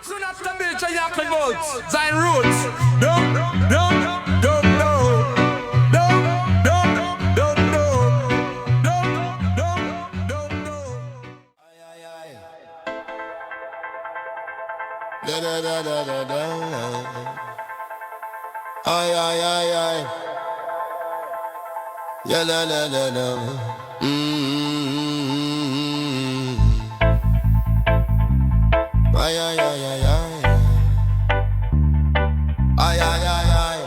Soon after Bill Chayak votes, Zion Roots. Don't know. Da da da da da da. Ay ay ay ay. Ya la la la la. Ay ay ay ay ay. Ay ay ay ay.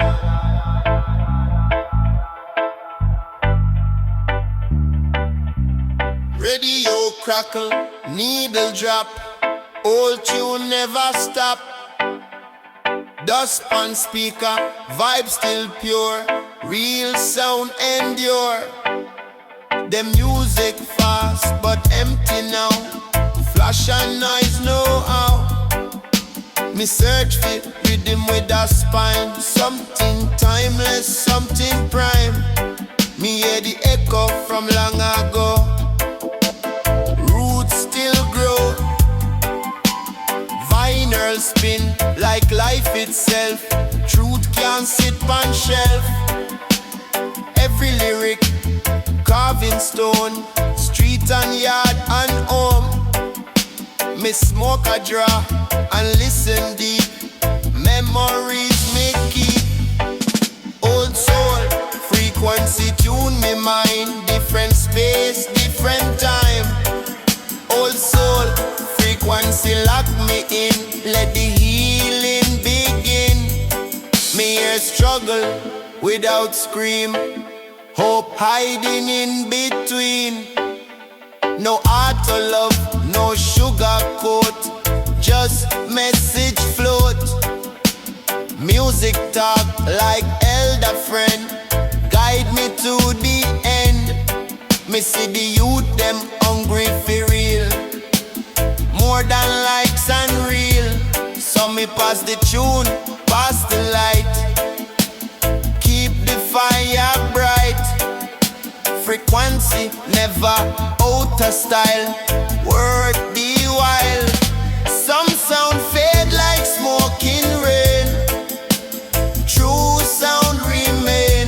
Radio crackle, needle drop. Old tune never stop. Dust on speaker, vibe still pure. Real sound endure. The music fast but empty now. Flash and noise know how. Me search for rhythm with a spine. Something timeless, something prime. Me hear the echo from long ago. Roots still grow. Vinyl spin like life itself. Truth can't sit on shelf. Every lyric carving stone. Street and yard and home. Me smoke a draw and listen deep. Memories me keep. Old soul frequency tune me mind. Different space, different time. Old soul frequency lock me in. Let the healing begin. Me hear struggle without scream. Hope hiding in between. No art or love, no sugar coat. Just message float. Music talk like elder friend. Guide me to the end. Me see the youth them hungry for real. More than likes and real. So me pass the tune, pass the light. Keep the fire bright. Frequency never out of style. Work the while. Some sound fade like smoking rain. True sound remain.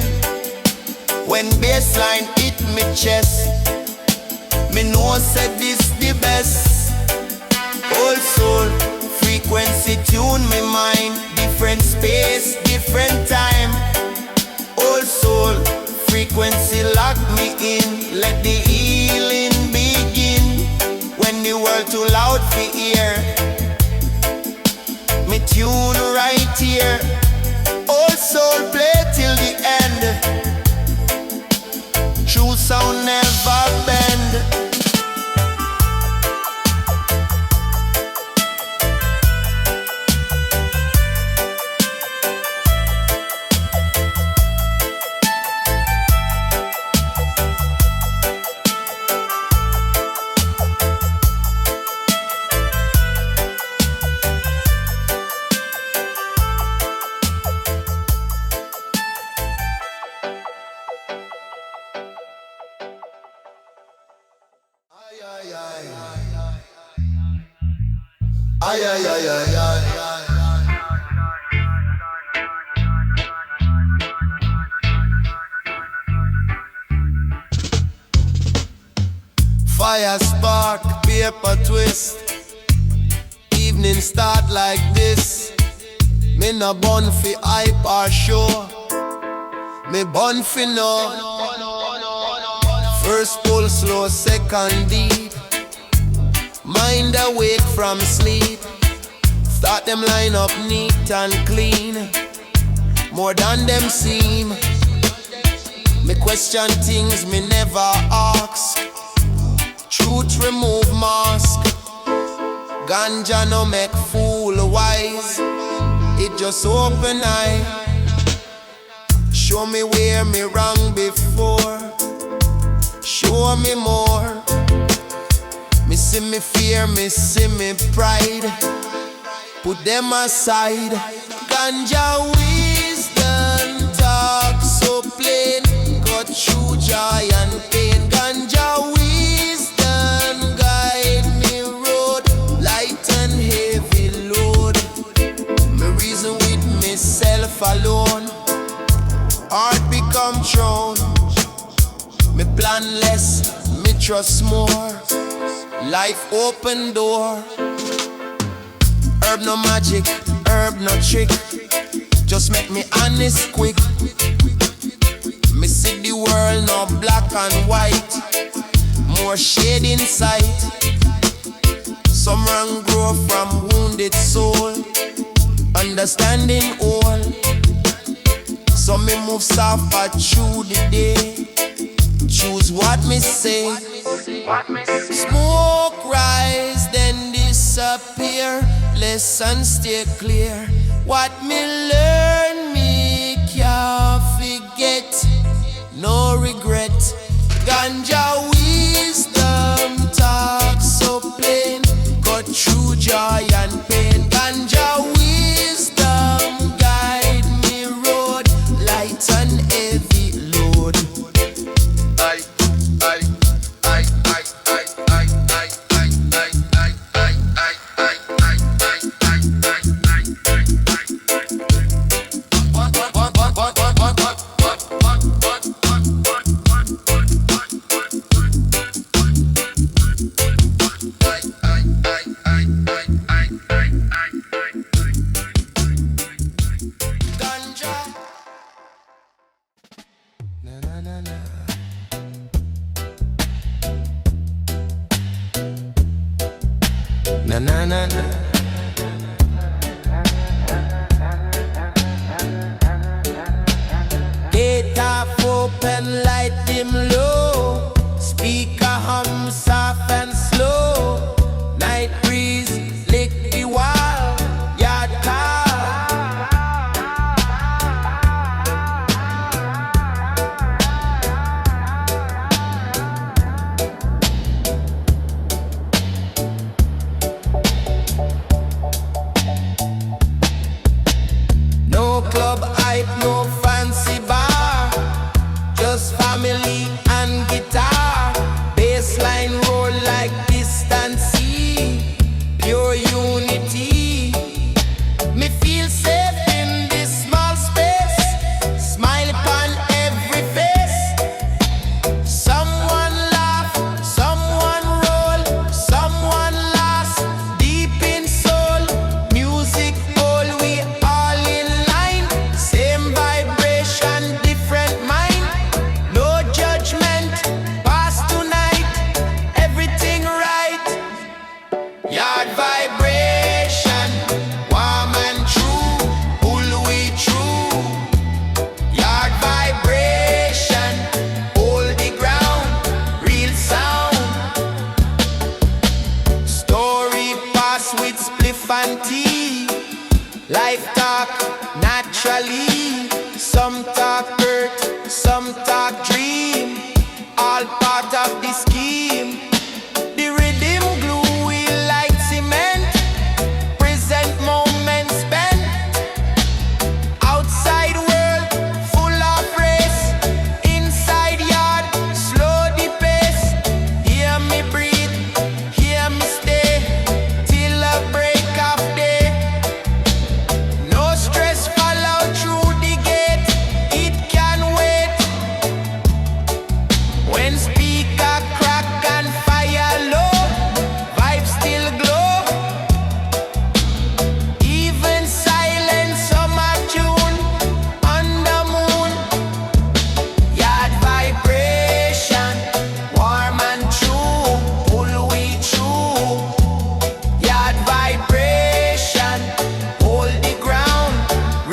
When bassline hit me chest, me know said this the best. Old soul frequency tune me mind. Different space, different time. Old soul frequency lock me in. Let the healing begin. When the world too loud for ear, me tune right here. Old soul play till the end. True sound never bend. Ay, ay, ay, ay, ay. Fire spark, paper twist. Evening start like this. Me no bun fi hype or show. Me bun fi no. First pull slow, second deep. Mind awake from sleep. Start them line up neat and clean. More than them seem. Me question things me never ask. Truth remove mask. Ganja no make fool wise. It just open eye. Show me where me wrong before. Show me more. Me see me fear, me see me pride. Put them aside. Ganja wisdom talk so plain. Got true joy and pain. Ganja wisdom guide me road. Light and heavy load. and less, me trust more. Life open door. Herb no magic, herb no trick. Just make me honest quick. Me see the world no black and white, more shade inside. Some wrong grow from wounded soul, understanding all. So me move softer through the day, choose what me say. Smoke rise then disappear, lesson stay clear. What me learn me can't forget, no regret. Ganja wisdom talk so plain, cut through joy and pain. Ganja wisdom guide me road, light and heavy load. Na na na na. Gate off open, light dim low. Speaker hum soft and slow. Night breeze lick the wall. Yard car. No club hype, no fancy bar, just family and guitar. Bassline roll like distant sea, pure unity. Me feel safe in this small space, smile upon every face. Someone laugh, someone roll, someone lost deep in soul. Music all we all in line, same vibration, different mind. No judgment, past tonight, everything right. Yard vibration, warm and true, pull we true. Yard vibration, hold the ground, real sound. Story pass with spliff and tea. Life talk naturally. Some talk hurt, some talk dream. All part of the scheme. The rhythm glue we like cement. Present moment spent. Outside world full of race. Inside yard slow the pace. Hear me breathe, hear me stay till a break of day. No stress follow through the gate, it can wait. When speaker crack and fire low, vibes still glow. Even silent summer tune on the moon. Yard vibration, warm and true, pull we true. Yard vibration, hold the ground,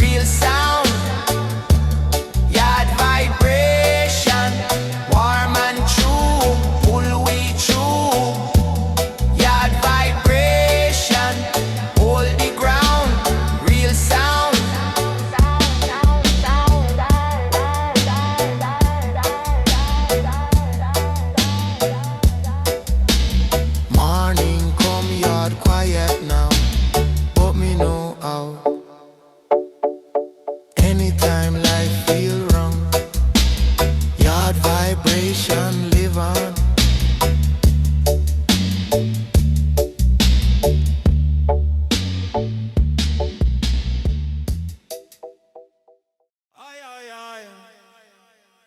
real sound. Yard vibration, warm and true, pull we true. Yard vibration, hold the ground, real sound. Morning come, yard quiet now, but me know how. Anytime life feel wrong, yard vibration live on.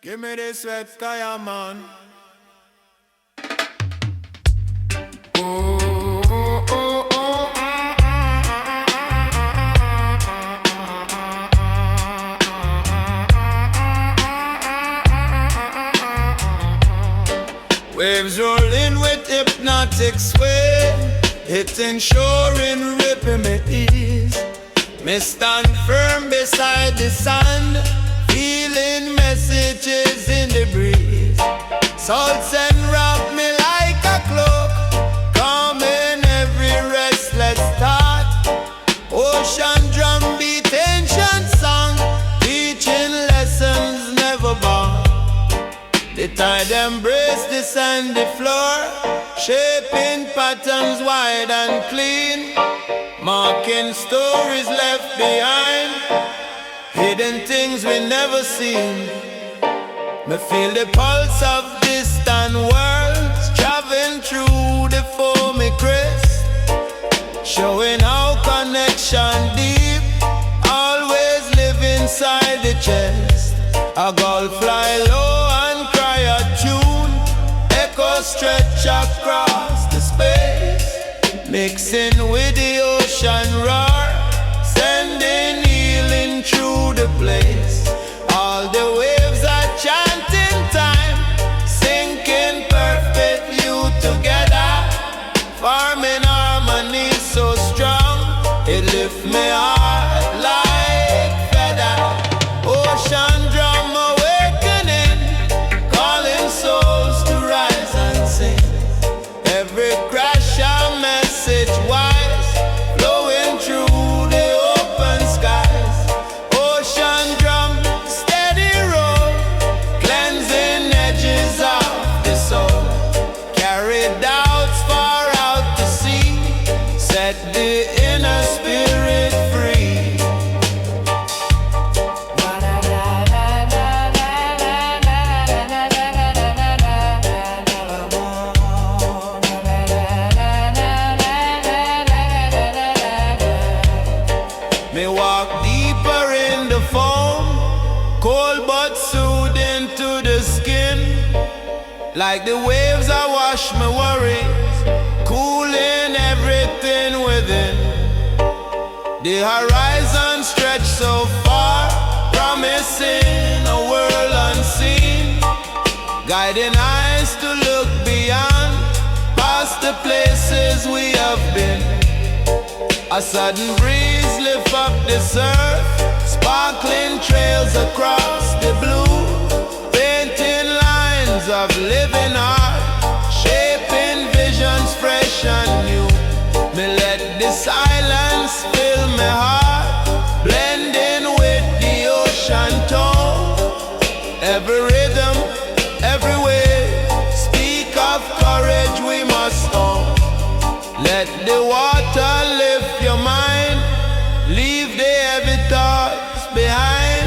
Give me this red sky, man. hypnotic sway, it's ensuring remedies. Me stand firm beside the sand, feeling messages in the breeze. Salts and wrap me like a cloak, calming every restless thought. Ocean drum beat ancient song, teaching lessons never born. The tide embrace the sandy floor, shaping patterns wide and clean, marking stories left behind, hidden things we never seen. Me feel the pulse of distant worlds, traveling through the foamy crest, showing how connection deep, always live inside the chest. A gull fly low and cry a tune, echo stretch across the space, mixing with the ocean roar, sending healing through the place. All the waves are chanting time, sinking perfectly together, forming harmony so strong, it lifts me heart like feather. Ocean drum awakening, calling souls to rise and sing. Every crash a message wise, flowing through the open skies. Ocean drum, steady roll, cleansing edges of the soul. Carry doubts far out to sea, set the inner spirit free. Me walk deeper in the foam, cold but soothing to the skin. Like the waves I wash my worries, cooling everything within. The horizon stretch so far, promising a world unseen, guiding eyes to look beyond, past the places we have been. A sudden breeze lift up the surf, sparkling trails across the blue, painting lines of living art, shaping visions fresh and new. Me let the silence fill my heart, blending with the ocean tone. Every rhythm, every way, speak of courage we must own. Let the water lift your mind, leave the heavy thoughts behind.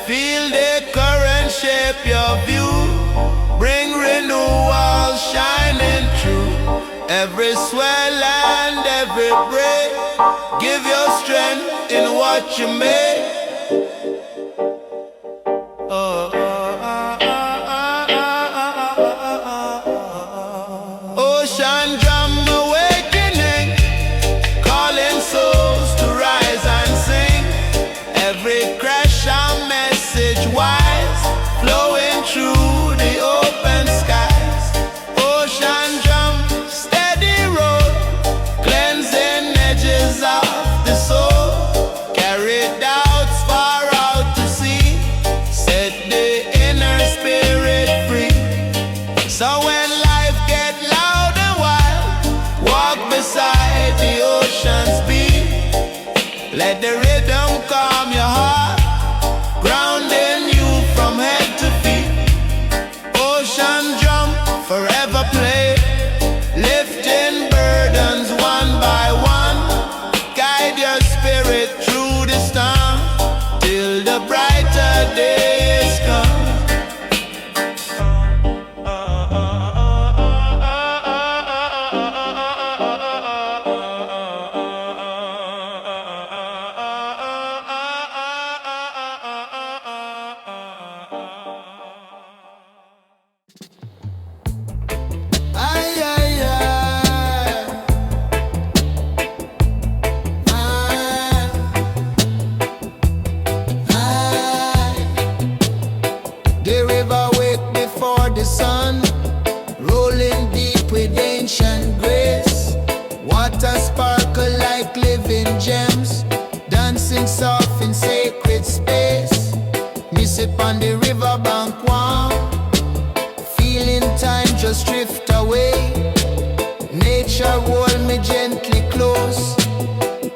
Feel the current shape your view, bring renewal shining through. Every swell and every break, give your strength in what you make. Ocean drum awakening, calling souls to rise and sing. Every crash a message wise, flowing through the open skies. Ocean drum, steady roll, cleansing edges of the soul. Carry doubts far out to sea, set the inner spirit free. So when life get loud and wild, walk beside the ocean's beat. Let the rhythm calm your heart, grounding you from head to feet. Ocean drum, forever play, lifting burdens one by one. Guide your spirit through the storm, till the brighter days come. drinks off in sacred space. Me sip on the riverbank warm, feeling time just drift away. Nature hold me gently close,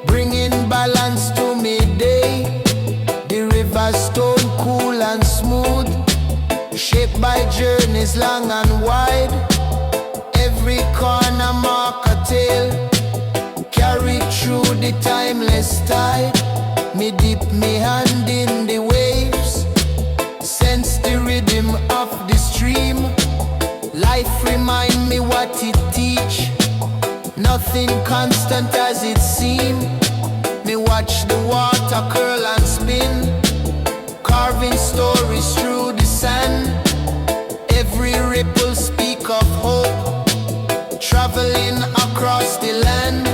bringing balance to midday. The Riverstone cool and smooth, shaped by journeys long and wide. Every corner mark a tale, carried through the timeless tide. Me dip me hand in the waves, sense the rhythm of the stream. Life remind me what it teach, nothing constant as it seem. Me watch the water curl and spin, carving stories through the sand. Every ripple speak of hope, traveling across the land.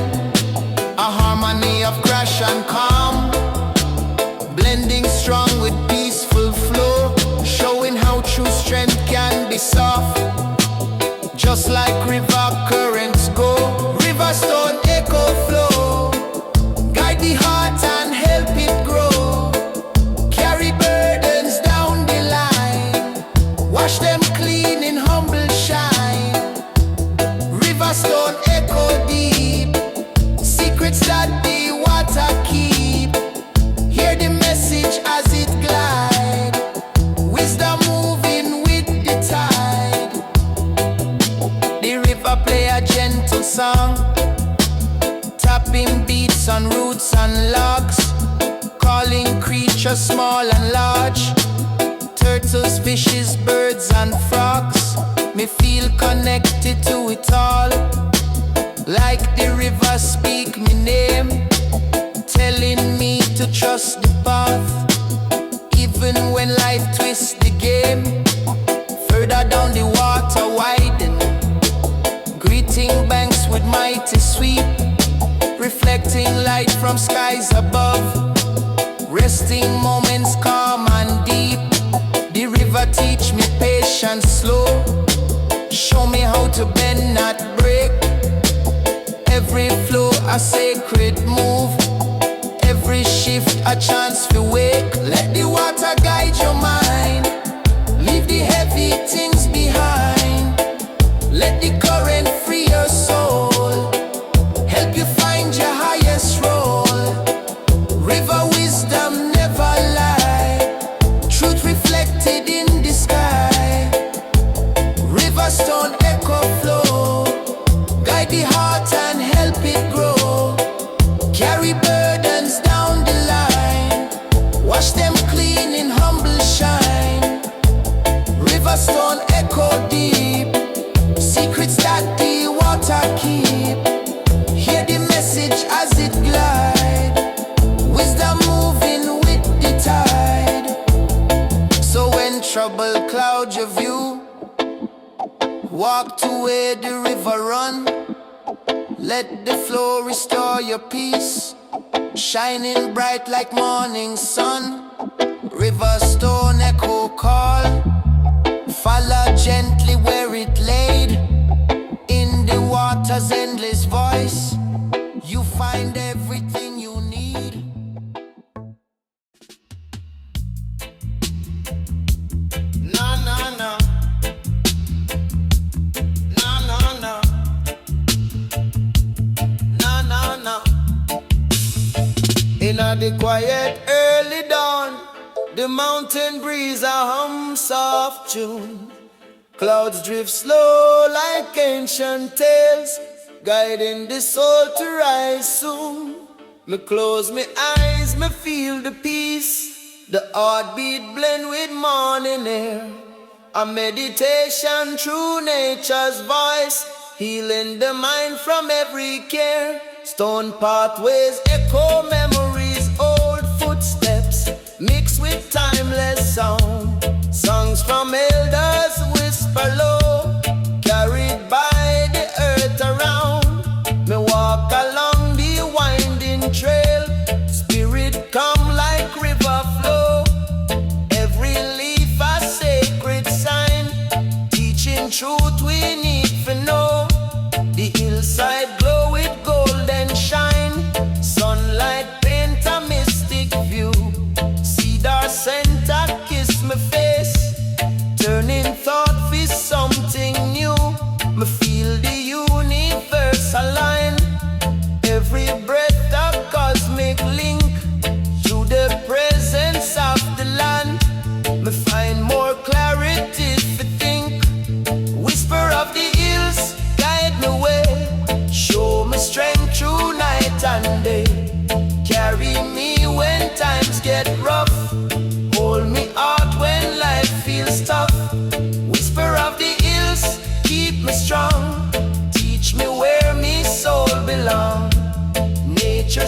A harmony of crash and calm, blending strong with peaceful flow, showing how true strength can be soft, just like river currents go. Riverstone echo flow, guide the heart and help it grow. Carry burdens down the line, wash them clean in humble shine. Riverstone echo deep, secrets that the water keep. Hear the message as it glide, wisdom moving with the tide. The river play a gentle song, tapping beats on roots and logs, calling creatures small and large, turtles, fishes, birds and frogs. Me feel connected to it all, like the river speak me name, telling me to trust the path, even when life twists the game. Further down the water widen, greeting banks with mighty sweep, reflecting light from skies above, resting moments calm and deep. The river teach me patience slow, show me how to bend not break. Every flow a sacred move, every shift a chance to wake. Let the water guide your mind, leave the heavy things behind. Let the current free your soul, help you find your highest role. River wisdom never lie, truth reflected in the sky. Riverstone echo flow, guide the heart and help it grow. Carry burdens down the line, wash them clean in humble shine. Riverstone echo deep, secrets that the water keep. Hear the message as it glide, wisdom moving with the tide. So when trouble clouds your view, walk to where the river run. Let the flow restore your peace, shining bright like morning sun. Riverstone echo call, follow gently where it laid. In the water's endless voice, you find everything you need. No, no, no. No, no, no. No, no, no. In the quiet early dawn, the mountain breeze a hum soft tune. Clouds drift slow like ancient tales, guiding the soul to rise soon. Me close my eyes, me feel the peace, the heartbeat blend with morning air. A meditation through nature's voice, healing the mind from every care. Stone pathways echo memories, old footsteps mixed with timeless sound. Songs from elders whisper low, carried by the earth around. Me walk along the winding trail, spirit come like river flow. Every leaf a sacred sign, teaching truth we need to know. The hillside glow with golden shine, sunlight paint a mystic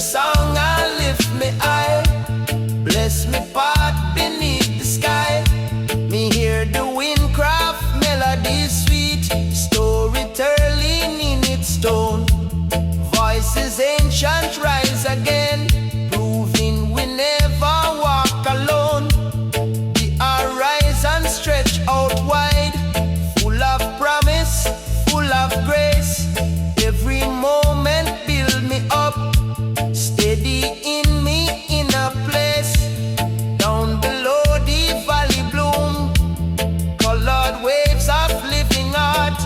song and lift me high. Bless me path beneath the sky. Me hear the wind craft melody sweet, storytelling in its tone. Voices ancient rise again, proving we never walk alone. The horizon stretch out wide, full of promise, full of grace. Every moment build me up, steady in me in a place. Down below the valley bloom, colored waves of living art.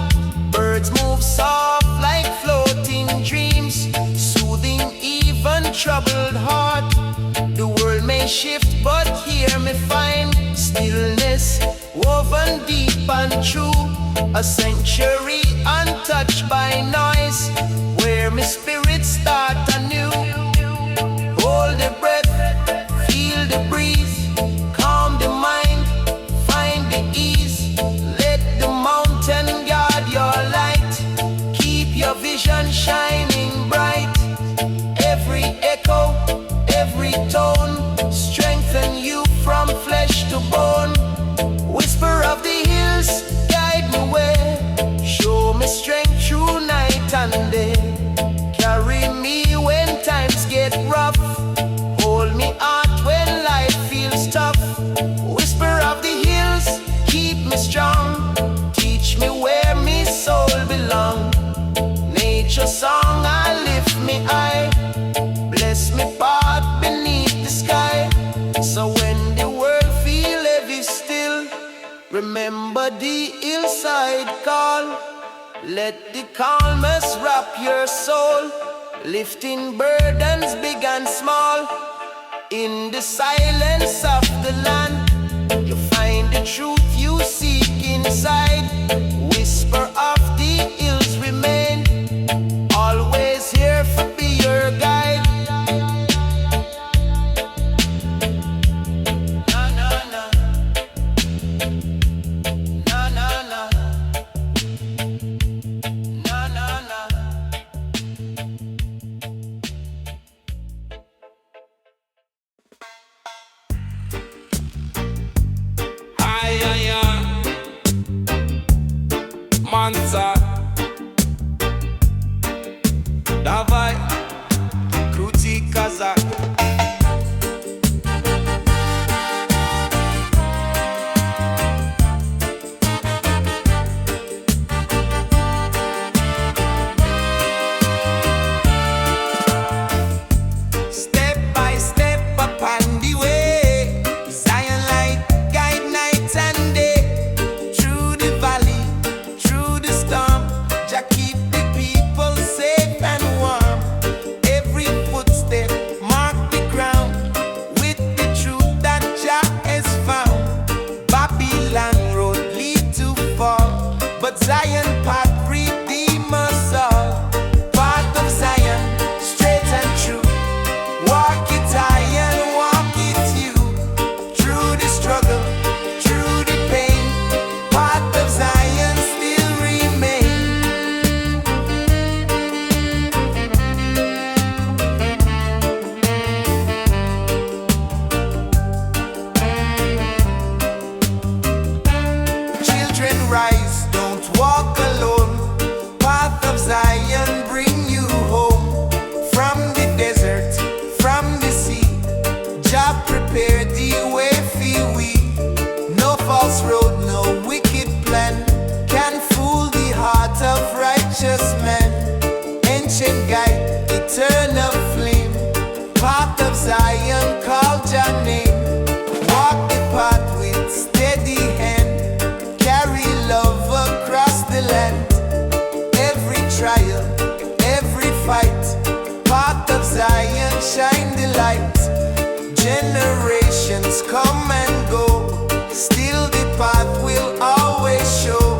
Birds move soft like floating dreams, soothing even troubled heart. The world may shift, but here me find stillness woven deep and true. A sanctuary untouched by noise, where my spirit start anew. Hold the breath, feel the breeze, calm the mind, find the ease. Let the mountain guard your light, keep your vision shining bright. Every echo, every tone, strengthen you from flesh to bone. Whisper of the hills, guide me way, show me strength through night and day. Carry me when times get rough, hold me heart when life feels tough. Whisper of the hills, keep me strong, teach me where me soul belong. Nature song, I lift me high, bless me path beneath the sky. So when the world feel heavy still, remember the hillside call. Let the calmness wrap your soul, lifting burdens big and small. In the silence of the land, you find the truth you seek inside. Whisper of the hills remain, always here for be your guide. Na na na, na na na, na na na. Ay, ay, ay. Manza. Dawaj. Kruci kazak. Step by step upon the way, Zion light guide night and day. Through the valley, through the storm, Jah keep the people safe and warm. Every footstep mark the ground with the truth that Jah has found. Babylon road lead to fall, but Zion path redeem us all. Path of Zion, straight and true. Walk it high and walk it you. Through the struggle, through the pain, path of Zion still remain. Children rise, don't walk alone. Path of Zion bring you home. From the desert, from the sea, Jah prepare the way for we. No false road, no wicked plan can fool the heart of righteous man. Ancient guide, eternal flame, path of Zion, call Jah name. Walk the path with steady hand, carry love across the land. Every trial, every fight, path of Zion, shine the light. Generations come and go, still the path will always show.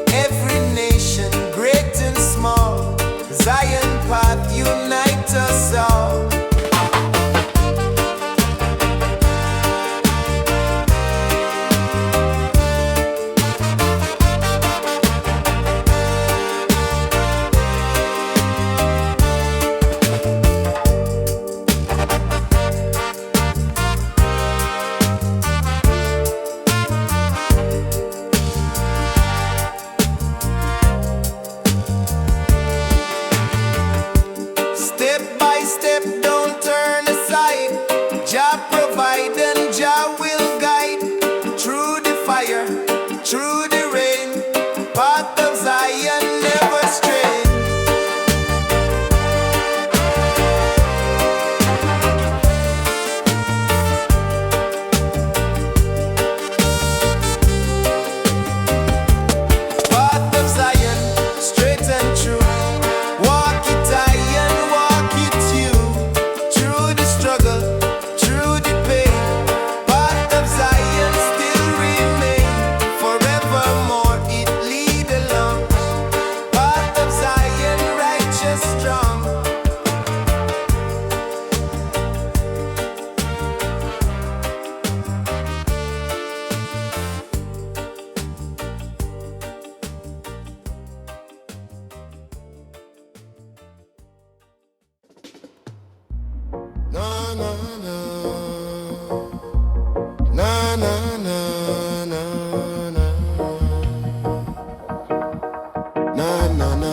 Every nation, great and small, Zion path unite us all. na na na na na na na.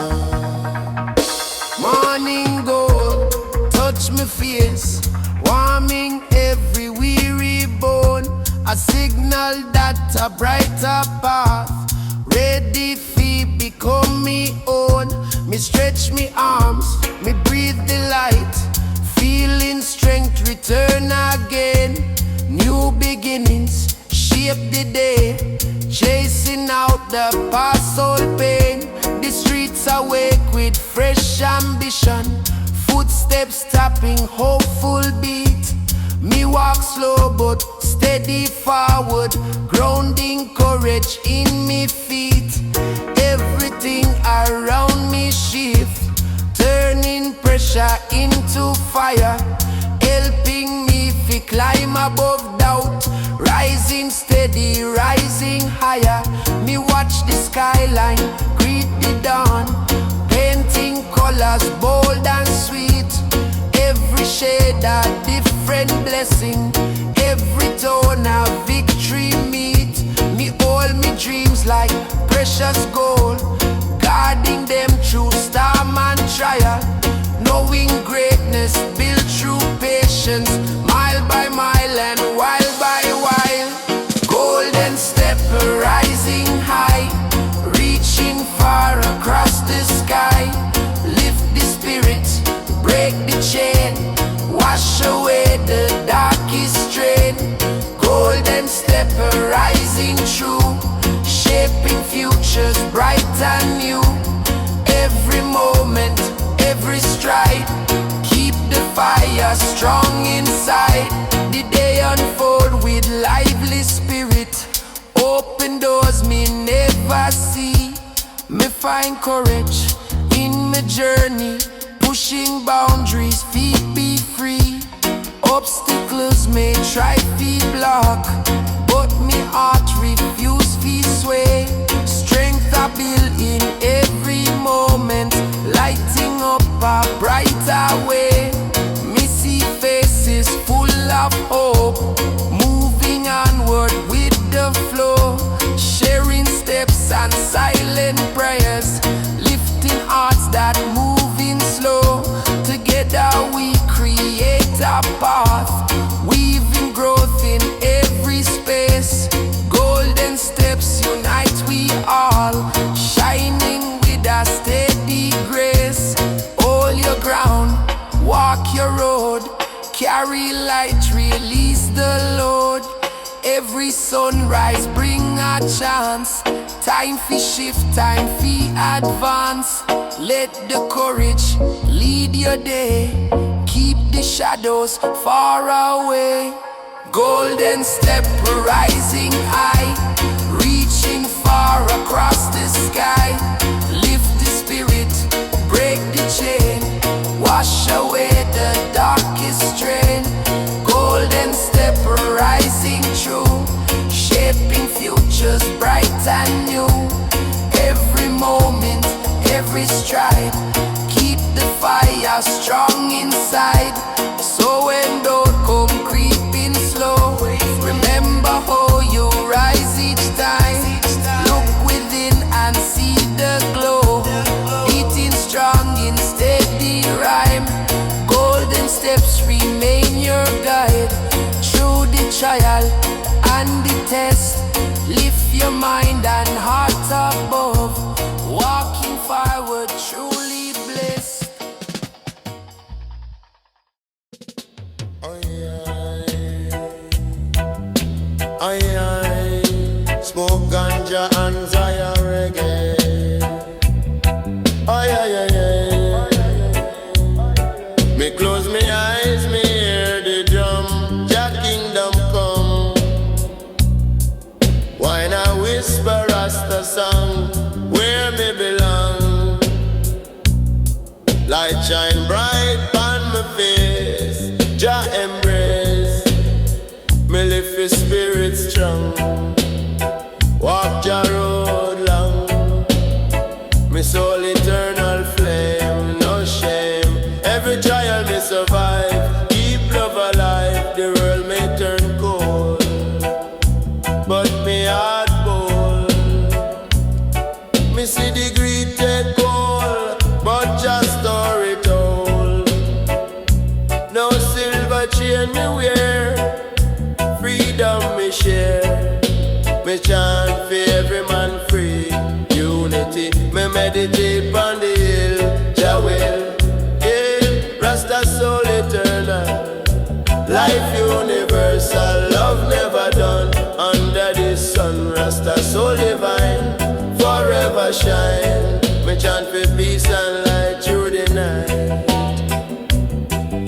Morning gold, touch me face, warming every weary bone. A signal that a brighter path, ready fi become me own. Me stretch me arms, me breathe the light, feeling strength return again. New beginnings shape the day, chasing out the past old pain. The streets awake with fresh ambition, footsteps tapping hopeful beat. Me walk slow but steady forward, grounding courage in me feet. Everything around me shift, turning pressure into fire, helping me fi climb above doubt, rising steady, rising higher. Me watch the skyline, greet the dawn, painting colors bold and sweet. Every shade a different blessing, every tone a victory meet. Me hold me dreams like precious gold, guarding them through storm and trial, knowing greatness built through patience, mile by mile and while by while. Golden step rising high, reaching far across the sky. Lift the spirit, break the chain, wash away the darkest strain. Golden step rising true, shaping futures bright and new. Every moment, every stride, keep the fire strong inside. The day unfold with lively spirit, open doors me never see. Me find courage in my journey, pushing boundaries, feet be free. Obstacles may try to block, but me heart refuse to sway. Strength I build in every moment, lighting up a brighter way. Me see faces full of hope, moving onward with the flow, sharing steps and silent prayers, lifting hearts that moving slow. Together we create a path, weaving growth in every space. Golden steps unite we all, shining with a steady grace. Hold your ground, walk your road, carry light, release the load. Every sunrise bring a chance, time fi shift, time fi advance. Let the courage lead your day, keep the shadows far away. Golden step rising high, reaching far across the sky. Lift the spirit, break the chain, wash away the darkest strain. Golden step rising true, shaping futures bright and new. Every moment, every stride, keep the fire strong inside. So when doubt come creeping slow, remember how you rise each time. Look within and see the glow, beating strong in steady rhyme. Golden steps remain your guide, through the trial and the test. Lift your mind and heart above, walking forward truly blessed. I smoke ganja and Zaya reggae. Me close me eyes, me hear the drum, Jah kingdom come. Why not whisper Rasta song, where me belong? Light shine bright on my face, Jah embrace. Me lift his spirit strong, walk Jah road long. Me soul eternal flame, no shame. Every trial me survive, keep love alive. chain me wear, freedom me share. Me chant for every man free. Unity, me meditate on the hill. Jah will, yeah, Rasta soul eternal. Life universal, love never done. Under the sun, Rasta soul divine, forever shine. Me chant for peace and light through the night.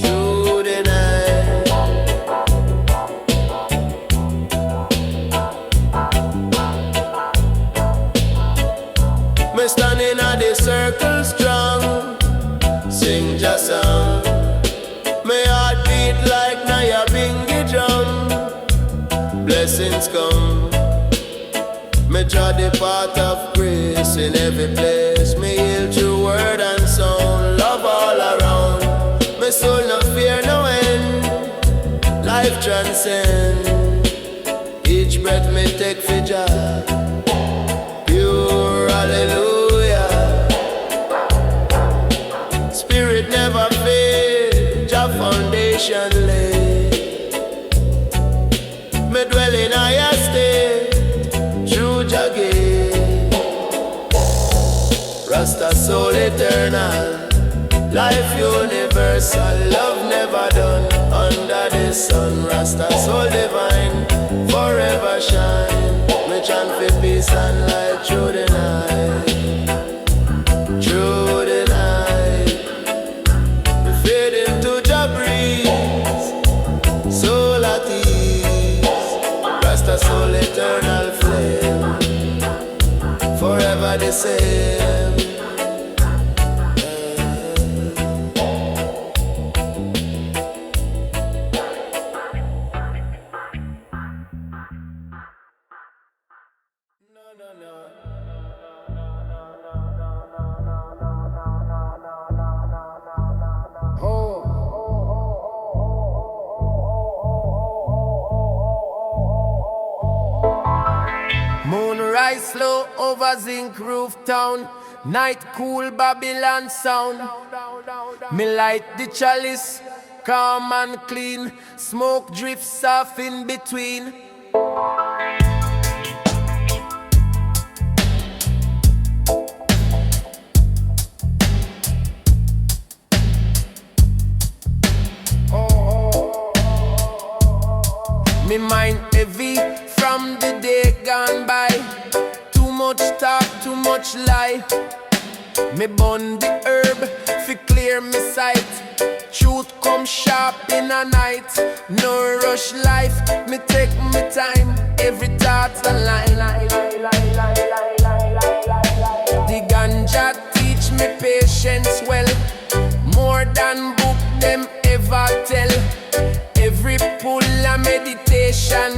Through the night. Me standing at the circle strong, sing Jah song. Me heart beat like Naya Bingy drum. Blessings come. Me draw the path of grace in every place. Me heal through word and sound. Love all around. Me soul no fear no end. Life transcend. Each breath me take for Jah. Pure hallelujah. Spirit never fail. Jah foundation lay. Me dwell in higher state. True Jah gate. Rasta soul eternal. Life universal. Love never done. Under the sun. Rasta soul divine. Forever shine. Me chant for peace and light through the night. Through the night. We fade into Jah breeze. Soul at ease. Rasta soul eternal flame. Forever the same. Moonlight slow over zinc roof town. Night cool Babylon sound. Me light the chalice, calm and clean. Smoke drifts off in between. Me mind heavy from the day gone by. Too much talk, too much lie. Me burn the herb fi clear me sight. Truth come sharp in a night. No rush life, me take me time. Every thought's a line. The ganja teach me patience well. More than book them ever tell. Every pull a meditation.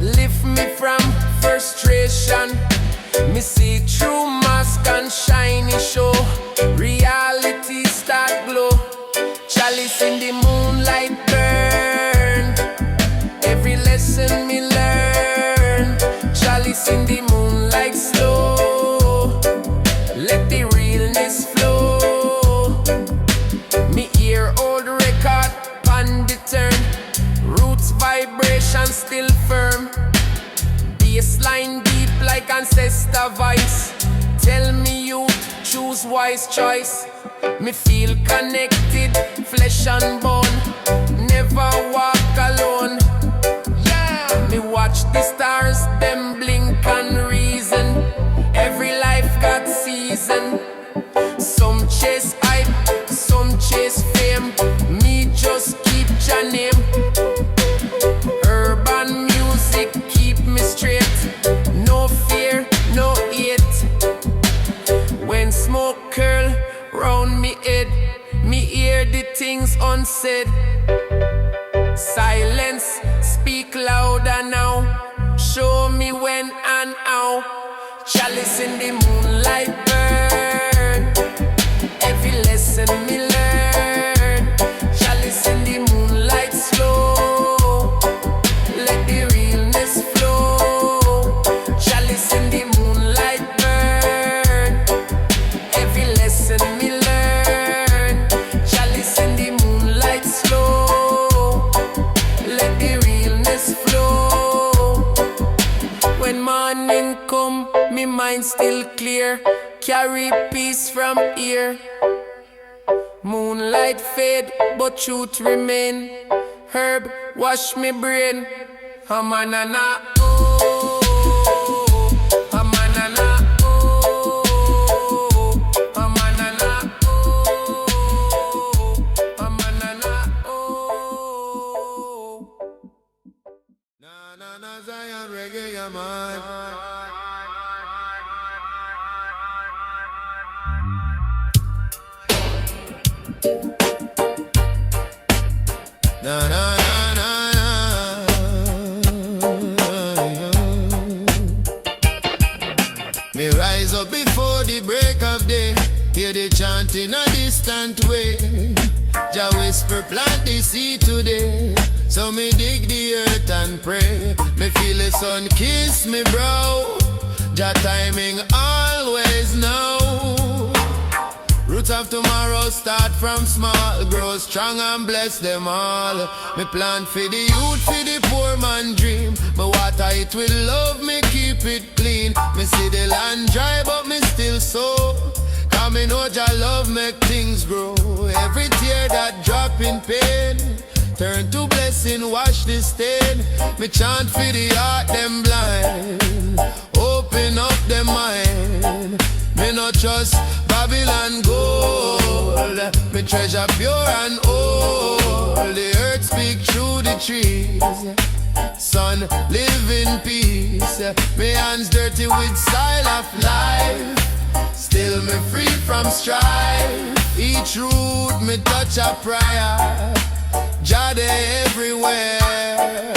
Lift me from frustration. Me see through mask and shiny show. Reality start glow. Chalice in the moonlight burn. Every lesson me learn. Chalice in the moonlight slow. Let the realness flow. Me hear old record pan the turn. Roots vibration still firm. Baseline deep like ancestor voice. Tell me you choose wise choice. Me feel connected, flesh and bone. Never walk alone. Yeah. Me watch the stars, them blink and reason. Every life got season. Some chase hype, some chase fame. Me just keep your name. Urban music keep me straight. No fear, no hate. When smoke curl round me head, me hear the things unsaid. Silence speak louder now. Show me when and how. Chalice in the moonlight burn. Every lesson me learn. Chalice in the moonlight slow. Let the realness flow. Chalice in the moonlight burn. Every lesson me learn. Chalice in the moonlight slow. carry peace from here. Moonlight fade, but truth remain. Herb wash me brain. Hamanana, oh, hamanana, oh, hamanana, oh, hamanana, oh. Na na na Zion reggae, yeah, man. Na na na na na. Me rise up before the break of day, hear the chant in a distant way. Jah whisper plant the seed today, so me dig the earth and pray. Me feel the sun kiss me brow, Jah timing always know. Roots of tomorrow start from small, grow strong and bless them all. Me plant for the youth, for the poor man dream. Me water it with love, me keep it clean. Me see the land dry but me still sow. Cause me know Jah love make things grow. Every tear that drop in pain turn to blessing, wash the stain. Me chant for the heart them blind, open up them mind. Me no trust Babylon gold, me treasure pure and old. The earth speak through the trees, son live in peace. Me hands dirty with style of life, still me free from strife. Each root me touch a prayer, Jah dey everywhere.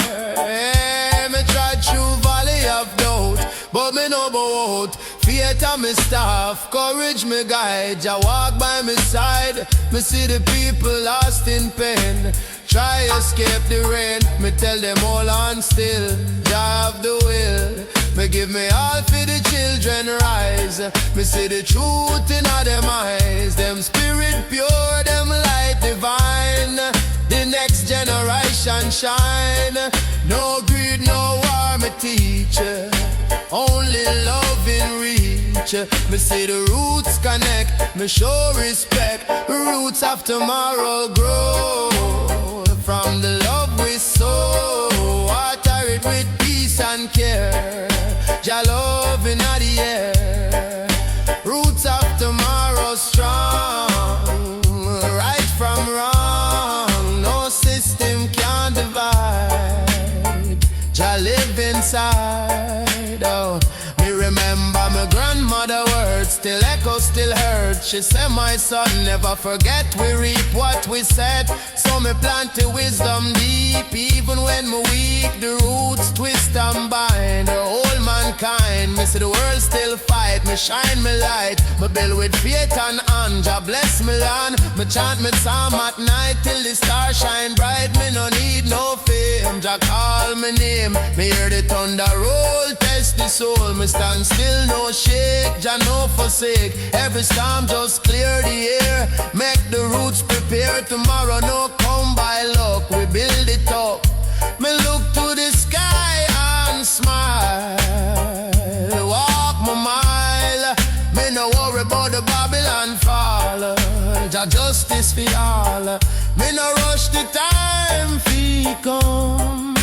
Me try through valley of doubt, but me no bout. Faith on me staff, courage me guide. Jah walk by me side. Me see the people lost in pain, try escape the rain. Me tell them hold on still, Jah have the will. Me give me all for the children rise. Me see the truth in all them eyes. Them spirit pure, them light divine. The next generation shine. No greed, no war, me teach. Only love in reach. Me see the roots connect, me show respect. Roots of tomorrow grow from the love we sow. Water it with peace and care, Jah love in the air. Roots of tomorrow strong, right from wrong. No system can divide, Jah live inside. Oh, me remember my grandmother words, still echo, still heard. She said, my son, never forget we reap what we said. So me plant the wisdom deep, even when me weak. The roots twist and bind the whole mankind. Me see the world still fight, me shine me light. Me build with faith and hand, Jah bless me land. Me chant me psalm at night till the stars shine bright. Me no need no fame, Jah call me name. Me hear the thunder roll, test the soul. Me stand still, no shake, Jah no forsake. Every storm just clear the air, make the roots prepare. Tomorrow no come by luck, we build it up. Me look to the sky and smile, walk my mile. Me no worry about the Babylon fall, Jah justice for all. Me no rush the time fi come.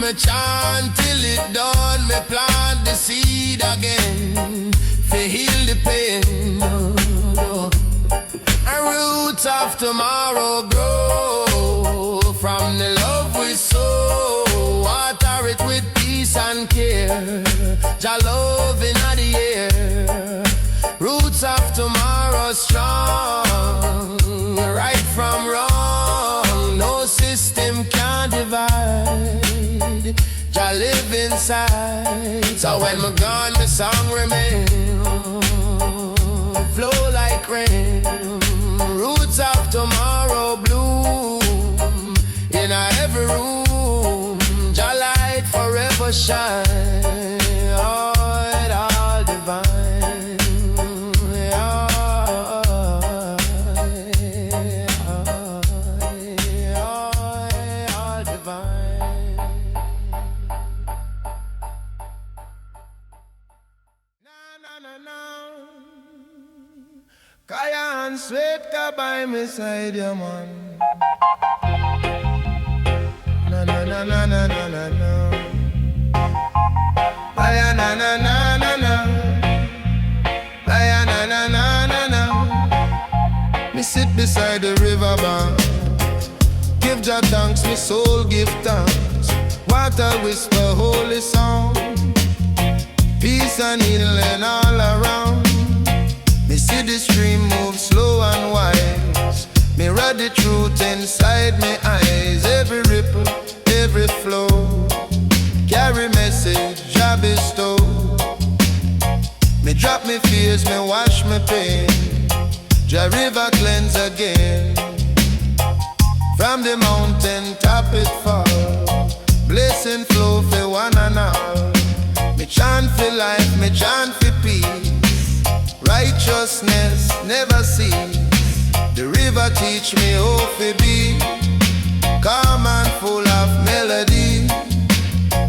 Me chant till it done, me plant the seed again, fi heal the pain. And roots of tomorrow grow from the love we sow. Water it with peace and care, Jah love in the air. Roots of tomorrow strong, right from wrong. No system can divide, Jah live inside. So when me gone, the song remain, flow like rain. Roots of tomorrow bloom in every room. Jah light forever shine. Oh, it all divine. All divine. Na na na na. by my side, yeah, man. Na na na na na na na na. Aya na na na na na. Aya na na na na na. Me sit beside the river bank. Give Jah thanks, me soul give thanks. Water whisper holy song. Peace and healing all around. Me see the stream move slow and wise. Me read the truth inside me eyes. Every ripple, every flow, carry message, Jah bestow. Me drop me fears, me wash me pain. Jah river cleanse again. From the mountain top it fall. Blessing flow for one and all. Me chant for life, me chant for peace. Righteousness never cease. The river teach me how to be calm and full of melody.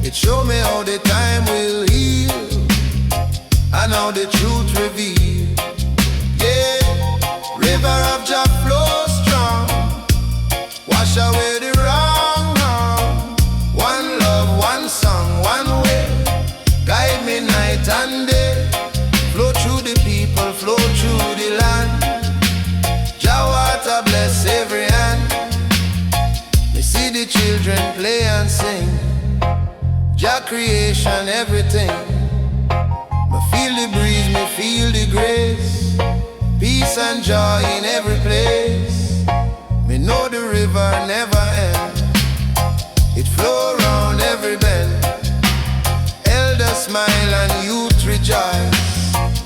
It show me how the time will heal and how the truth reveal. Yeah, river of Jah flow strong, wash away the wrong now. One love, one song, one way, guide me night and day. Flow through the people, flow through the land. Jah water bless every hand. Me see the children play and sing. Jah creation everything. Me feel the breeze, me feel the grace. Peace and joy in every place. Me know the river never ends. It flow round every bend. Elders smile and youth rejoice.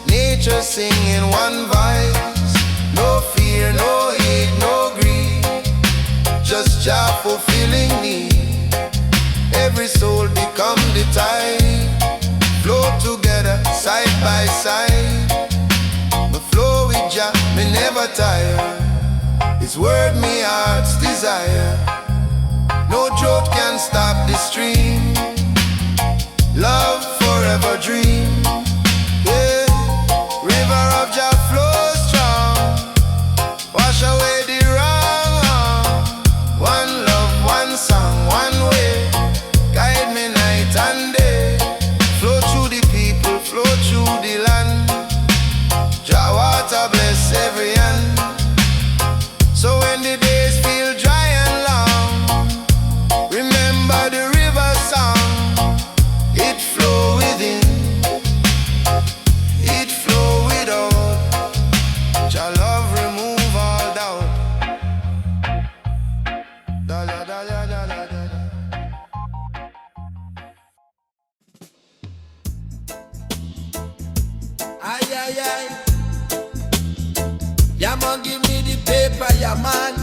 Nature singing one voice. No fear, no hate, no greed. Just Jah fulfilling need. Every soul become the tide. Flow together, side by side. Me flow with Jah, me never tire. His word me heart's desire. No drought can stop the stream. Love forever dream. Yeah, river of Jah flow strong, wash away the wrong. One love, one song, one way, guide me night and day. Flow through the people, flow through the land. Jah water bless every hand. So when the days feel dry and long, remember the river song. It flow within, it flow without. Jah love remove all doubt. Da da da da da da da. Ay, ay, ay. Ya man, give me the paper, ya man.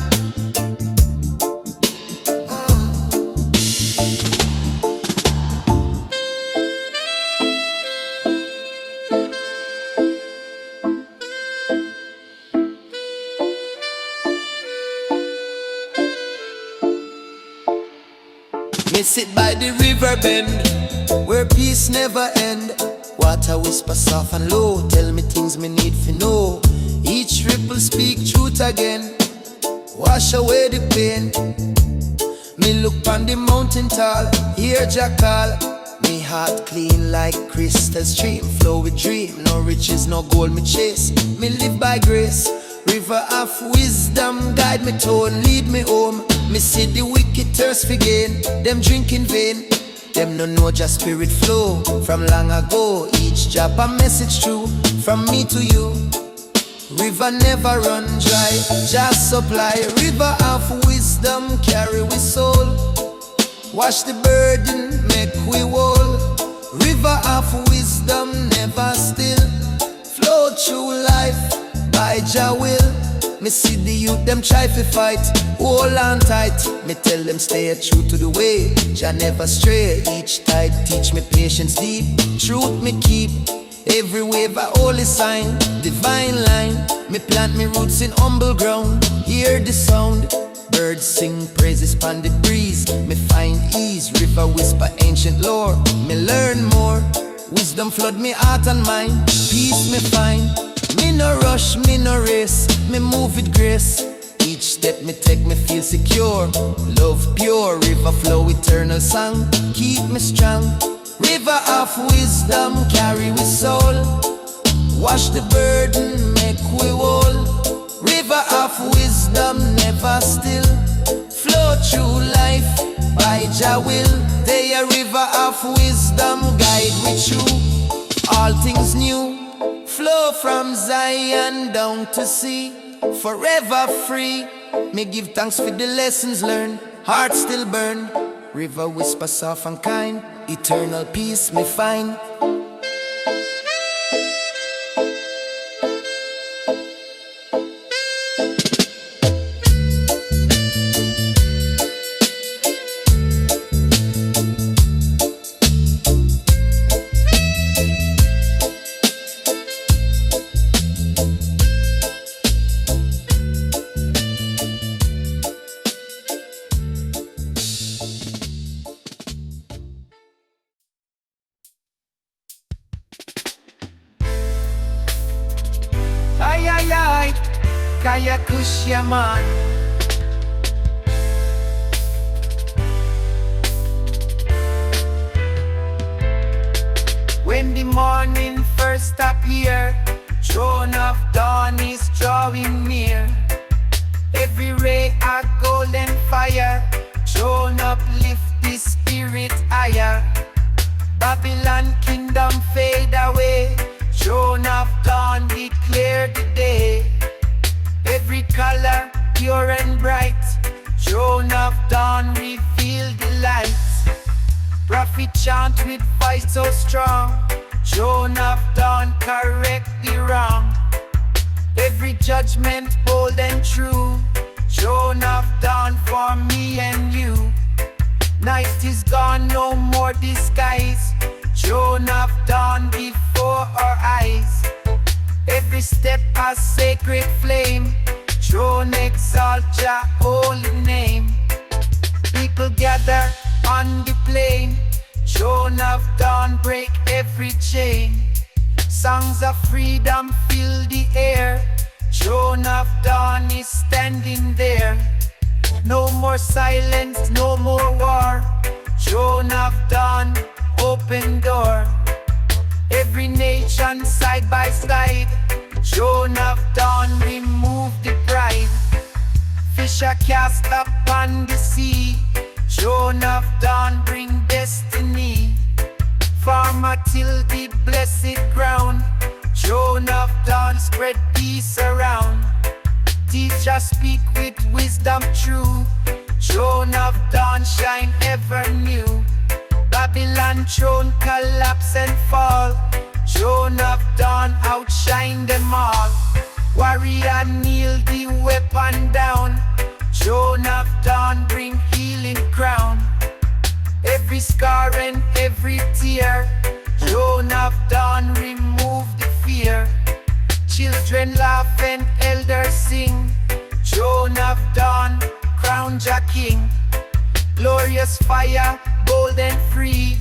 Me sit by the river bend, where peace never end. Water whisper soft and low, tell me things me need to know. Each ripple speak truth again, wash away the pain. Me look on the mountain tall, hear Jah call. Me heart clean like crystal stream, flow with dream. No riches, no gold me chase. Me live by grace, river of wisdom guide me tone, lead me home. Me see the wicked thirst for gain, them drink in vain. Them no know Jah spirit flow from long ago. Each drop a message true from me to you. River never run dry, Jah supply. River of wisdom carry we soul. Wash the burden, make we whole. River of wisdom never still. Flow through life by Jah will. Me see the youth them try to fight, hold on tight. Me tell them stay true to the way, Jah never stray. Each tide teach me patience deep, truth me keep. Every wave a holy sign, divine line. Me plant me roots in humble ground, hear the sound. Birds sing praises pon the breeze, me find ease. River whisper ancient lore, me learn more. Wisdom flood me heart and mind, peace me find. Me no rush, me no race, me move with grace. Each step me take me feel secure. Love pure, river flow, eternal song. Keep me strong. River of wisdom, carry we soul. Wash the burden, make we whole. River of wisdom, never still. Flow through life, by Jah will. They a river of wisdom, guide with you. All things new, flow from Zion down to sea. Forever free, me give thanks for the lessons learned. Heart still burn, river whisper soft and kind. Eternal peace me find. Ay, ay, ay, kaya ko siya man. When the morning first appear, throne of dawn is drawing near. Every ray a golden fire, throne uplift the spirit higher. Babylon kingdom fade away, throne of dawn declare the day. Every color pure and bright, throne of dawn reveal the light. Prophet chant with voice so strong, throne of dawn correct the wrong. Every judgment bold and true, throne of dawn for me and you. Night is gone, no more disguise, throne of dawn before our eyes. Every step a sacred flame, throne exalt Jah holy name. People gather on the plain, throne of dawn break every chain. Songs of freedom fill the air, throne of dawn is standing there. No more silence, no more war, throne of dawn, open door. Every nation side by side, throne of dawn remove the pride. Fish are cast upon the sea, throne of dawn bring destiny. Farmer till the blessed ground, throne of dawn spread peace around. Teacher speak with wisdom true, throne of dawn shine ever new. Babylon throne collapse and fall, throne of dawn outshine them all. Warrior kneel the weapon down, throne of dawn bring healing crown. Every scar and every tear, throne of dawn remove the fear. Children laugh and elders sing, throne of dawn crown Jah king. Glorious fire, bold and free,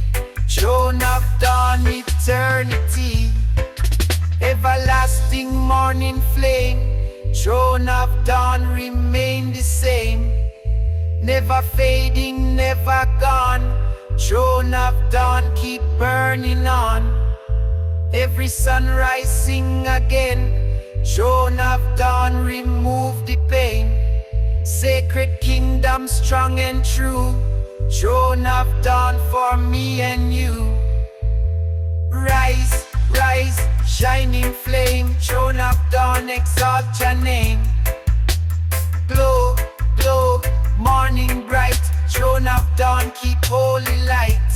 throne of dawn eternity. Everlasting morning flame, throne of dawn remain the same. Never fading, never gone, throne of dawn keep burning on. Every sunrise sing again, throne of dawn remove the pain. Sacred kingdom strong and true, throne of dawn for me and you. Rise, rise, shining flame, throne of dawn exalt your name. Glow, glow, morning bright, throne of dawn keep holy light.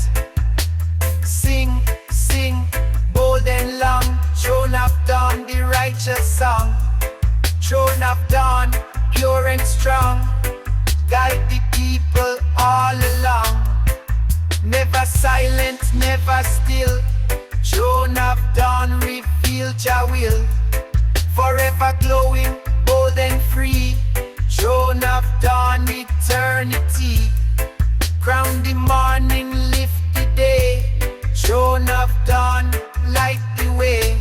Sing, sing, bold and long, throne of dawn the righteous song. Throne of dawn, pure and strong, guide the people all along. Never silent, never still, throne of dawn reveal Jah will. Forever glowing, bold and free, throne of dawn eternity. Crown the morning, lift the day, throne of dawn light the way.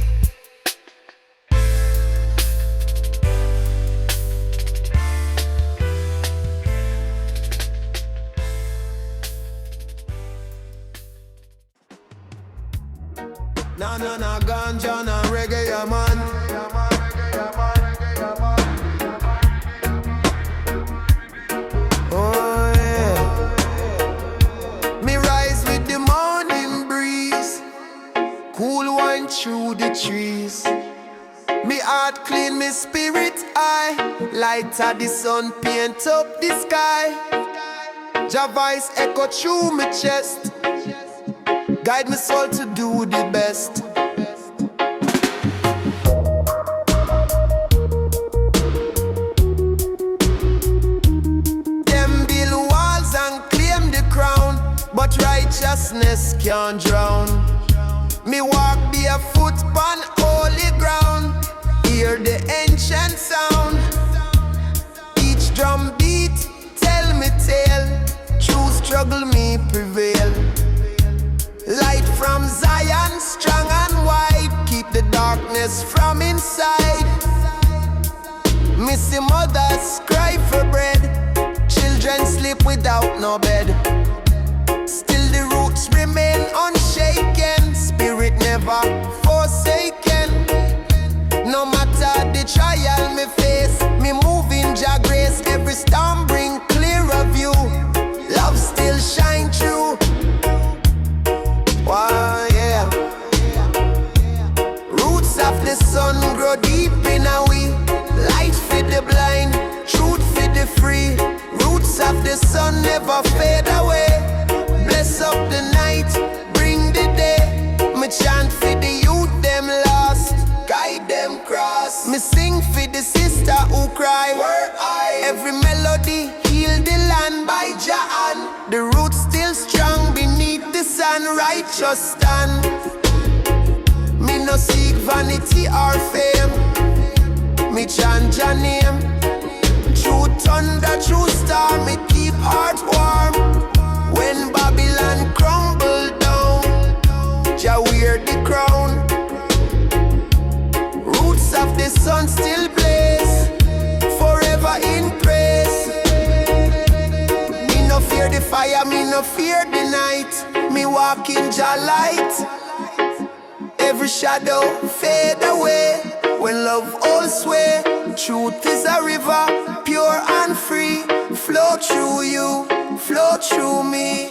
Nah, ganja, nah, reggae, yeah, man. Oh, yeah. Me rise with the morning breeze, cool wine through the trees. Me heart clean, me spirit high, light of the sun paint up the sky. Jah voice echo through my chest, guide my soul to do the best. Them build walls and claim the crown, but righteousness can't drown. Me walk barefoot on holy ground, hear the ancient sound. Each drum beat tell me tale, true struggle me prevail. Light from Zion, strong and wide, keep the darkness from inside. Missy mothers cry for bread, children sleep without no bed. Still the roots remain unshaken, spirit never forsaken. No matter the trial me face, me move in Jah grace. Every storm bring clearer view, love still shine through. Wow, yeah. Roots of the sun grow deep in a we, light for the blind, truth for the free. Roots of the sun never fade away. Bless up the night, bring the day. Me chant for the youth them lost, guide them cross. Me sing for the sister who cry. Every melody heal the land by Jah hand. The roots still strong beneath the sun, righteous stand. Me no seek vanity or fame, me chant Jah name. True thunder, true star, me keep heart warm. When Babylon crumble down, Jah wear the crown. Roots of the sun still blaze, forever in praise. Me no fear the fire, me no fear the night. Me walk in Jah light. Every shadow fade away when love all sway. Truth is a river, pure and free. Flow through you, flow through me.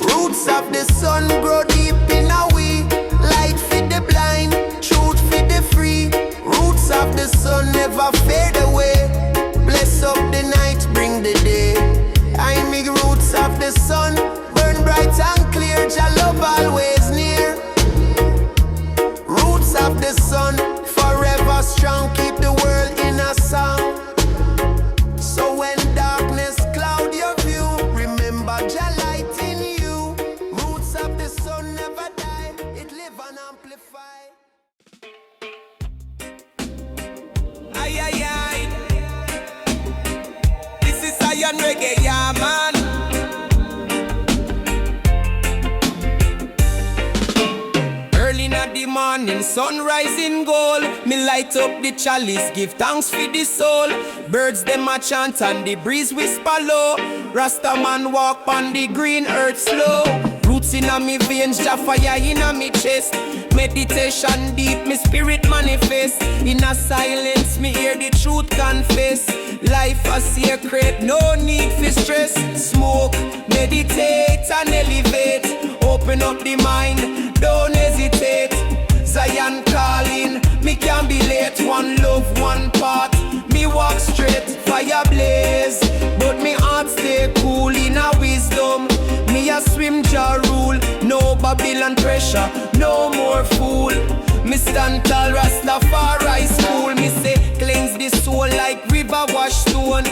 Roots of the sun grow deep in a we, light for the blind, truth for the free. Roots of the sun never fade away. Bless up the night, bring the day. I make roots of the sun burn bright and clear. Jah love always near. Roots of the sun forever strong, keep the world in a song. So when darkness cloud your view, remember Jah light in you. Roots of the sun never die, it live and amplify. Aye, aye, aye. This is Zion Reggae, yeah, man. Early in the morning, sunrise in gold. Me light up the chalice, give thanks for the soul. Birds them a chant and the breeze whisper low. Rasta man walk on the green earth slow. Roots in a me veins, Jah fire in a me chest. Meditation deep, me spirit manifest. In a silence, me hear the truth confess. Life a secret, no need for stress. Smoke, meditate and elevate. Open up the mind, don't hesitate. Zion calling, me can't be late. One love, one path, me walk straight. Fire blaze, but me heart stay cool in a wisdom. Me a swim Jah rule, no Babylon pressure, no more fool. Me stand tall, Rastafari school. Me say cleanse the soul like river wash stone.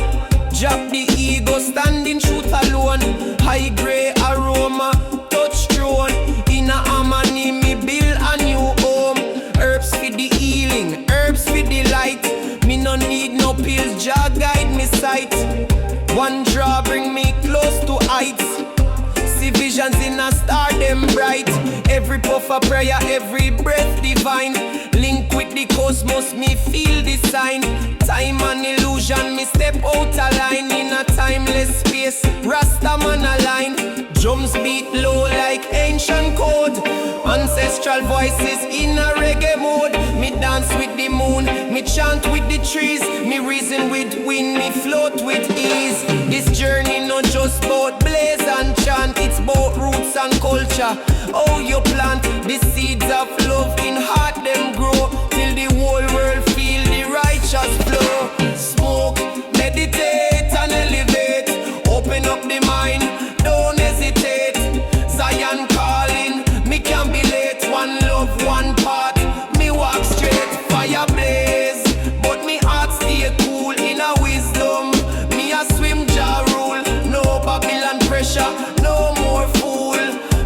Drop the ego, standing truth alone. High grade aroma, touch throne. In a harmony, me build a new home. Herbs for the healing, herbs for the light. Me no need no pills, Jah guide me sight. One draw bring me close to heights. See visions in a star, them bright. Every puff of prayer, every breath divine. Link with the cosmos, me feel the sign. Time and illusion, me step out a line. In a timeless space, Rasta man align. Drum drums beat low like ancient code. Ancestral voices in a reggae mode. Me dance with the moon, me chant with the trees, me reason with wind, me float with ease. This journey not just about blaze and chant, it's about roots and culture. How you plant the seeds of love in heart, them grow till the whole world feel the righteous flow. Smoke, meditate and elevate. Open up the mind, don't hesitate. Zion calling, me can't be late. One love, one path, me walk straight. Fire blaze, but me heart stay cool in a wisdom. Me a swim Jah rule, no Babylon pressure, no more fool.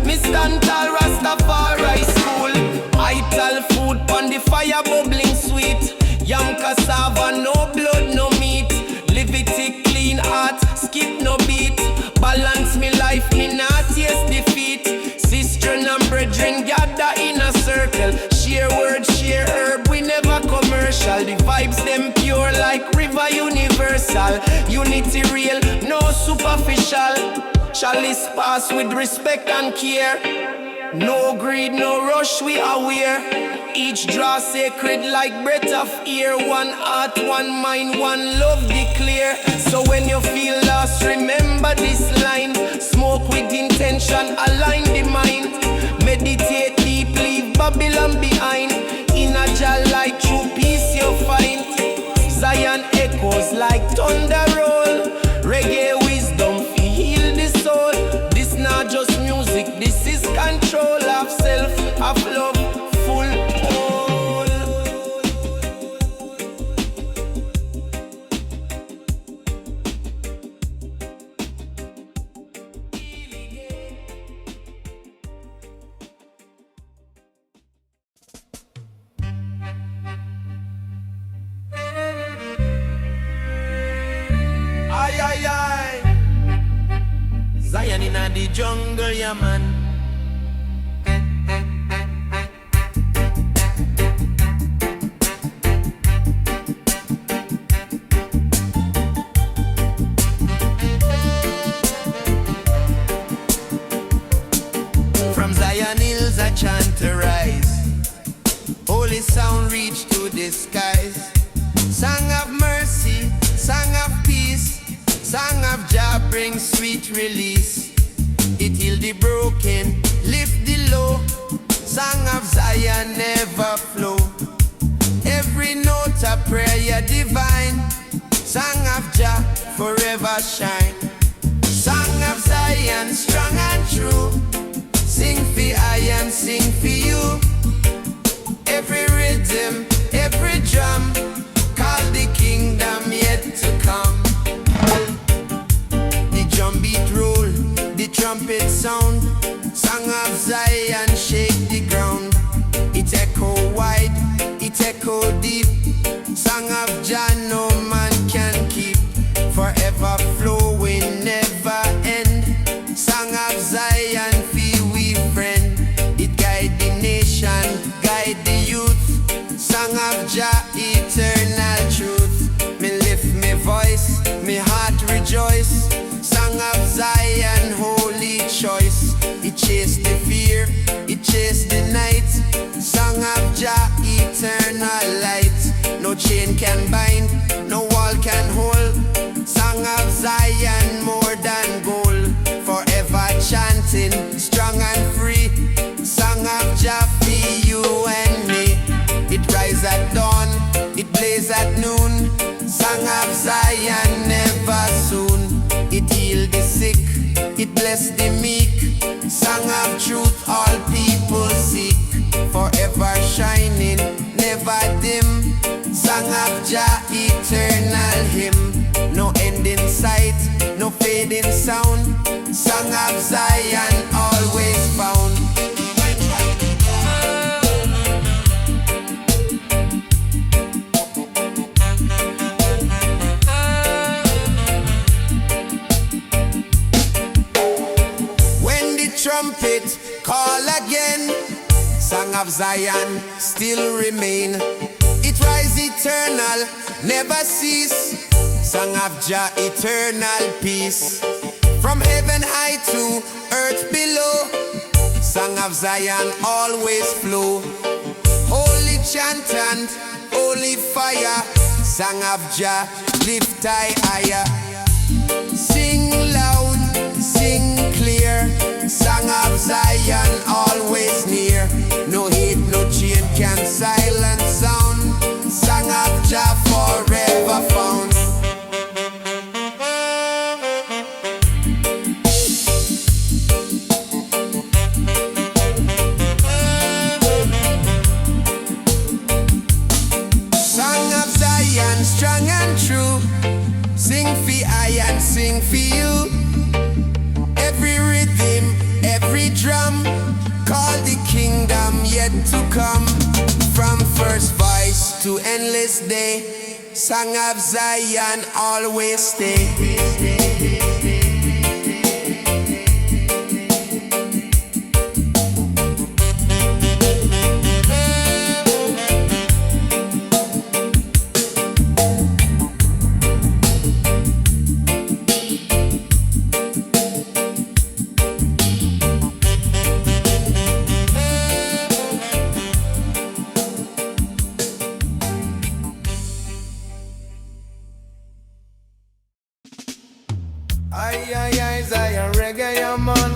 Me stand tall, Rastafari school. Ital food pon the fire bubbling sweet. Young cassava, no blood, no meat. Levitic clean heart, skip no beat. Balance me life, me not taste defeat. Sister and brethren gather in a circle. Share word, share herb, we never commercial. The vibes them pure like river universal. Unity real, no superficial. Chalice pass with respect and care. No greed, no rush, we aware. Each draw sacred like breath of air. One heart, one mind, one love declare. So when you feel lost, remember this line. Smoke with intention, align the mind. Meditate deep, leave Babylon behind. In a Jah light, true peace you find. Zion echoes like thunder roll. Reggae wisdom, heal the soul. This not just music, this is control of self, of love, full whole. Aye, aye, aye. Zion in the jungle, yeah man. From Zion hills I chant to rise. Holy sound reach to the skies. Song of mercy, song of peace. Song of Jah brings sweet release. It heal the broken, lift the low. Song of Zion never flow. Every note a prayer divine. Song of Jah forever shine. Song of Zion strong and true. Sing for I and sing for you. Every rhythm, every drum, call the kingdom yet to come. The drum beat roll, the trumpet sound. Song of Zion shake the ground. It echo wide, it echo deep. Song of Jah no man can keep. Forever flowing, never end. Song of Zion feel we friend. It guide the nation, guide the youth. Song of Jah eternal truth. Me lift me voice, me heart rejoice. Song of Zion holy choice. It chase the fear, it chase the night. Song of Jah eternal light. No chain can bind, no wall can hold. Song of Zion more than gold. Forever chanting, strong and free. Song of Jah for you and me. It rise at dawn, it blaze at noon. Song of Zion never soon. It heal the sick, it bless the meek. Song of truth all people seek. Forever shining, never dim. Song of Jah eternal hymn. No end in sight, no fading sound. Song of Zion always found. When the trumpet call again, Song of Zion still remain. It rise eternal, never cease. Song of Jah eternal peace. From heaven height to earth below. Song of Zion always flow. Holy chant and holy fire. Song of Jah lift higher. Sing loud, sing clear. Song of Zion always near. No hate, no chain can silence sound. Song of Jah forever found. Song of Zion strong and true. Sing for I and sing for you. Every rhythm, every drum, call the kingdom yet to come. From first voice to endless day, Song of Zion always stay. Aye, Zion reggae, yeah, man.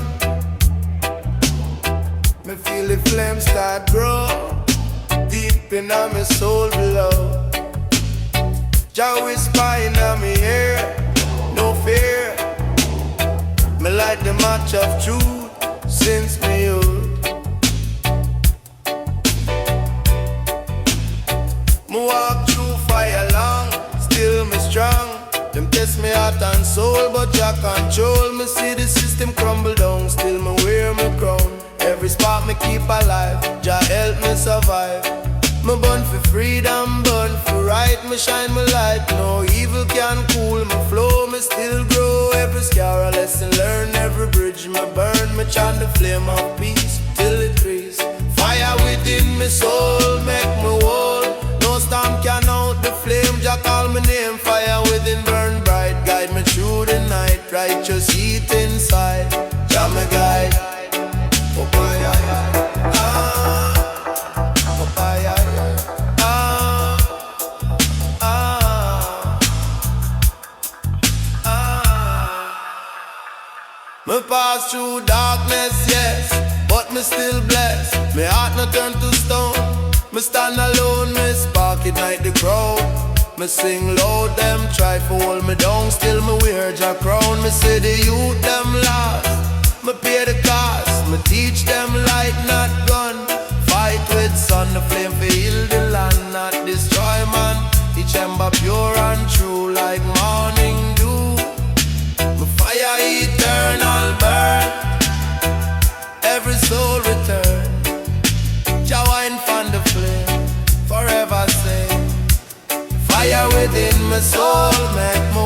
Me feel the flame start grow deep in my soul below. Jah whisper in my ear, no fear. Me light the match of truth since me youth. Me walk through fire long, still me strong. Them test me heart and soul, but Jah control. Me see the system crumble down, still me wear my crown. Every spark me keep alive, Jah help me survive. Me born for freedom, born for right. Me shine my light, no evil can cool my flow. Me still grow, every scar a lesson learn. Every bridge me burn, me chant the flame of peace till it freeze. Fire within me soul, make me whole. No storm can out the flame, Jah call my name. Fire within burn bright, guide me through the night. Righteous heat inside, Jah me guide. Oh boy, oh boy, me pass through darkness, yes, but me still blessed. Me heart no turn to stone. Me stand alone, me spark ignite the crowd. Me sing loud, them try to hold me down. Still me wear Jah crown. Me say the youth them lost, me pay the cost. Me teach them light, not gun. Fight with sun, the flame for heal the land, not destroy man. Each ember pure and true like morning dew. Me fire eternal burn, every soul return. Jah wine from the flame, forever sing. Fire within my soul, make me